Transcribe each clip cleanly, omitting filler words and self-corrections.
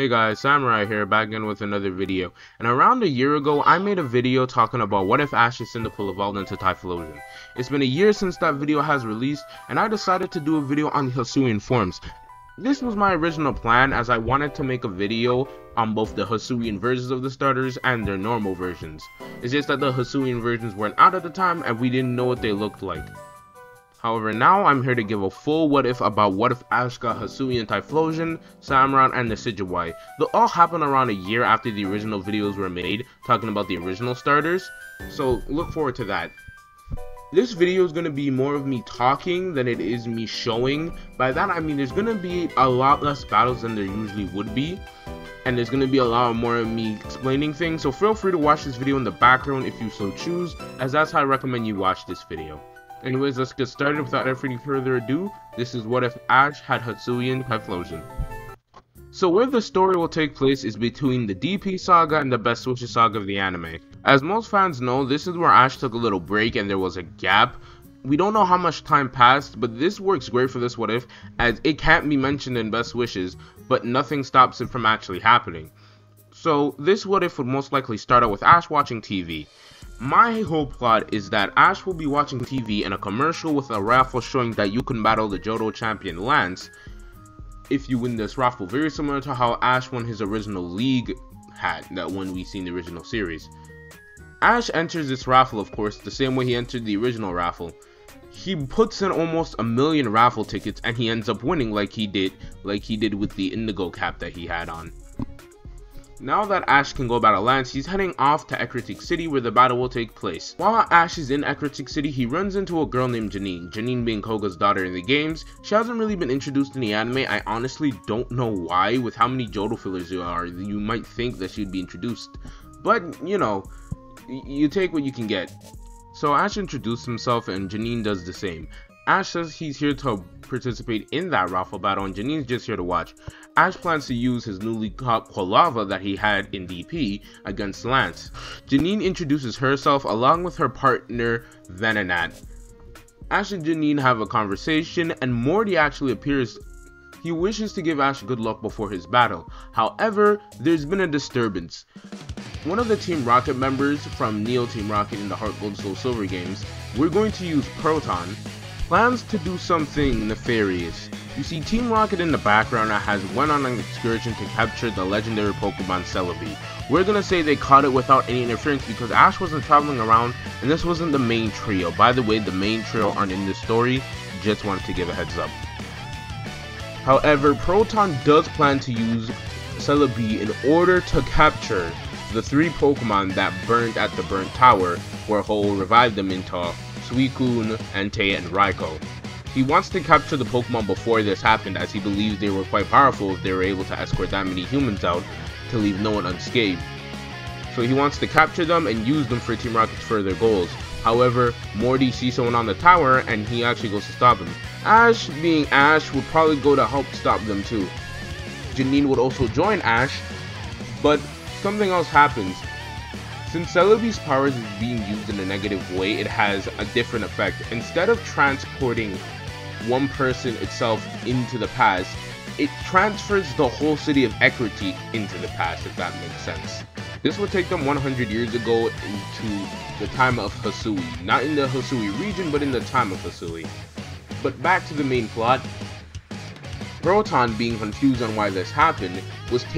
Hey guys, Samurai here, back again with another video. And around a year ago, I made a video talking about what if Ash's Cyndaquil evolved into Typhlosion. It's been a year since that video has released, and I decided to do a video on the Hisuian forms. This was my original plan, as I wanted to make a video on both the Hisuian versions of the starters and their normal versions. It's just that the Hisuian versions weren't out at the time, and we didn't know what they looked like. However, now I'm here to give a full what if about what if Ash got Hisuian Typhlosion, Samron, and the Decidueye. They'll all happen around a year after the original videos were made, talking about the original starters, so look forward to that. This video is going to be more of me talking than it is me showing. By that I mean there's going to be a lot less battles than there usually would be, and there's going to be a lot more of me explaining things, so feel free to watch this video in the background if you so choose, as that's how I recommend you watch this video. Anyways, let's get started without any further ado. This is what if Ash had Hisuian Typhlosion. So where the story will take place is between the DP saga and the Best Wishes saga of the anime. As most fans know, this is where Ash took a little break and there was a gap. We don't know how much time passed, but this works great for this what if, as it can't be mentioned in Best Wishes, but nothing stops it from actually happening. So this what if would most likely start out with Ash watching TV. My whole plot is that Ash will be watching TV and a commercial with a raffle showing that you can battle the Johto champion Lance if you win this raffle, very similar to how Ash won his original League hat that one we see in the original series. Ash enters this raffle, of course, the same way he entered the original raffle. He puts in almost 1,000,000 raffle tickets and he ends up winning like he did with the Indigo cap that he had on. Now that Ash can go battle Lance, he's heading off to Ecruteak City where the battle will take place. While Ash is in Ecruteak City, he runs into a girl named Janine. Janine being Koga's daughter in the games. She hasn't really been introduced in the anime. I honestly don't know why. With how many Johto fillers there are, you might think that she'd be introduced. But, you know, you take what you can get. So Ash introduced himself and Janine does the same. Ash says he's here to participate in that raffle battle and Janine's just here to watch. Ash plans to use his newly caught Quilava that he had in DP against Lance. Janine introduces herself along with her partner Venonat. Ash and Janine have a conversation and Morty actually appears. He wishes to give Ash good luck before his battle. However, there's been a disturbance. One of the Team Rocket members from Neo Team Rocket in the Heart Gold Soul Silver games, we're going to use Proton, plans to do something nefarious. You see, Team Rocket in the background has went on an excursion to capture the legendary Pokemon Celebi. We're gonna say they caught it without any interference because Ash wasn't traveling around and this wasn't the main trio. By the way, the main trio aren't in this story, just wanted to give a heads up. However, Proton does plan to use Celebi in order to capture the 3 Pokemon that burned at the burnt tower, where Ho revived them into Suicune, Entei, and Raikou. He wants to capture the Pokemon before this happened, as he believes they were quite powerful if they were able to escort that many humans out to leave no one unscathed. So he wants to capture them and use them for Team Rocket's further goals. However, Morty sees someone on the tower and he actually goes to stop him. Ash, being Ash, would probably go to help stop them too. Janine would also join Ash, but something else happens. Since Celebi's powers is being used in a negative way, it has a different effect. Instead of transporting one person itself into the past, it transfers the whole city of Ecruteak into the past, if that makes sense. This would take them 100 years ago into the time of Hisui. Not in the Hisui region, but in the time of Hisui. But back to the main plot. Proton, being confused on why this happened, wasn't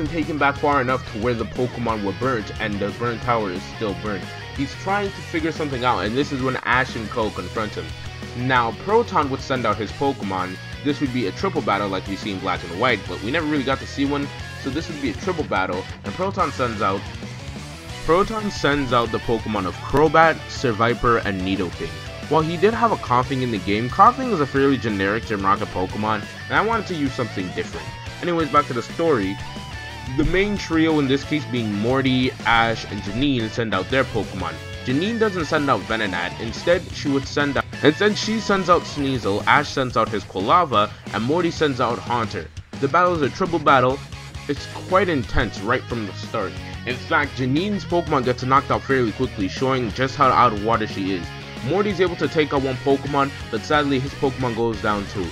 taken back far enough to where the Pokemon were burnt and the burnt tower is still burnt. He's trying to figure something out, and this is when Ash and Ko confront him. Now, Proton would send out his Pokemon. This would be a triple battle like we see in Black and White, but we never really got to see one, so this would be a triple battle, and Proton sends out the Pokemon of Crobat, Serviper, and Nidoking. While he did have a Koffing in the game, Koffing is a fairly generic Team Rocket Pokemon, and I wanted to use something different. Anyways, back to the story. The main trio in this case being Morty, Ash, and Janine send out their Pokemon. Janine doesn't send out Venonat, instead she sends out Sneasel, Ash sends out his Quilava, and Morty sends out Haunter. The battle is a triple battle. It's quite intense right from the start. In fact, Janine's Pokemon gets knocked out fairly quickly, showing just how out of water she is. Morty's able to take out one Pokemon, but sadly his Pokemon goes down too.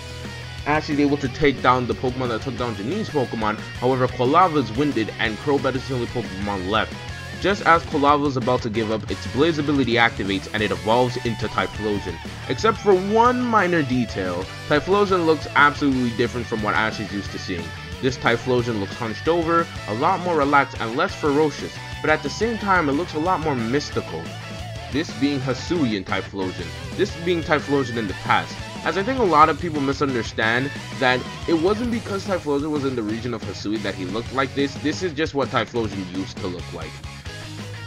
Ash is able to take down the Pokemon that took down Janine's Pokemon. However, Quilava is winded and Crobat is the only Pokemon left. Just as Quilava is about to give up, its Blaze ability activates and it evolves into Typhlosion. Except for one minor detail, Typhlosion looks absolutely different from what Ash is used to seeing. This Typhlosion looks hunched over, a lot more relaxed and less ferocious, but at the same time it looks a lot more mystical. This being Hisuian Typhlosion, this being Typhlosion in the past, as I think a lot of people misunderstand that it wasn't because Typhlosion was in the region of Hisui that he looked like this. This is just what Typhlosion used to look like.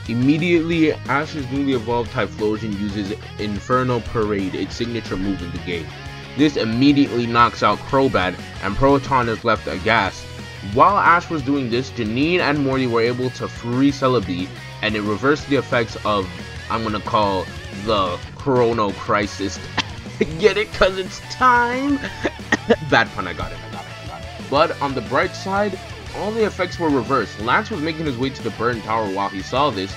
Immediately, Ash's newly evolved Typhlosion uses Inferno Parade, its signature move in the game. This immediately knocks out Crobat, and Proton is left aghast. While Ash was doing this, Janine and Morty were able to free Celebi, and it reversed the effects of, I'm gonna call, the Chrono Crisis. Get it? Cause it's time! Bad pun, I got it. But on the bright side, all the effects were reversed. Lance was making his way to the Burn Tower while he saw this,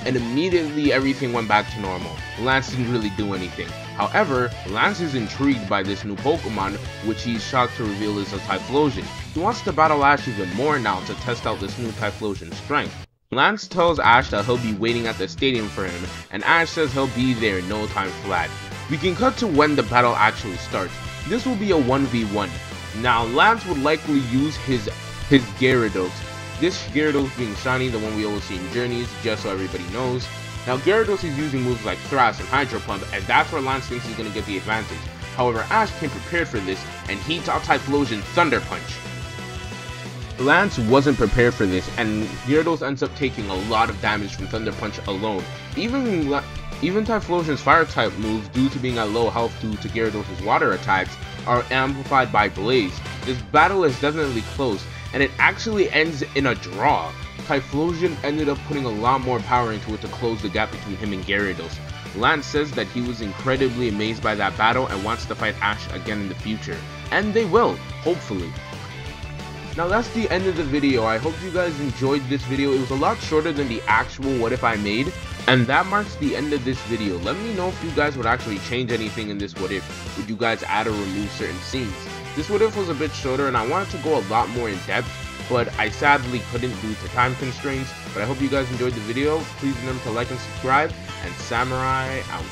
and immediately everything went back to normal. Lance didn't really do anything. However, Lance is intrigued by this new Pokemon, which he's shocked to reveal is a Typhlosion. He wants to battle Ash even more now to test out this new Typhlosion strength. Lance tells Ash that he'll be waiting at the stadium for him, and Ash says he'll be there in no time flat. We can cut to when the battle actually starts. This will be a 1v1. Now, Lance would likely use his Gyarados. This Gyarados being shiny, the one we always see in Journeys, just so everybody knows. Now, Gyarados is using moves like Thrash and Hydro Pump, and that's where Lance thinks he's going to get the advantage. However, Ash came prepared for this, and he taught Typhlosion Thunder Punch. Lance wasn't prepared for this, and Gyarados ends up taking a lot of damage from Thunder Punch alone. Even Typhlosion's Fire-type moves, due to being at low health due to Gyarados' water attacks, are amplified by Blaze. This battle is definitely close, and it actually ends in a draw. Typhlosion ended up putting a lot more power into it to close the gap between him and Gyarados. Lance says that he was incredibly amazed by that battle and wants to fight Ash again in the future. And they will, hopefully. Now that's the end of the video. I hope you guys enjoyed this video. It was a lot shorter than the actual what if I made. And that marks the end of this video. Let me know if you guys would actually change anything in this what if. Would you guys add or remove certain scenes? This what if was a bit shorter and I wanted to go a lot more in depth, but I sadly couldn't due to time constraints. But I hope you guys enjoyed the video. Please remember to like and subscribe, and Samurai out.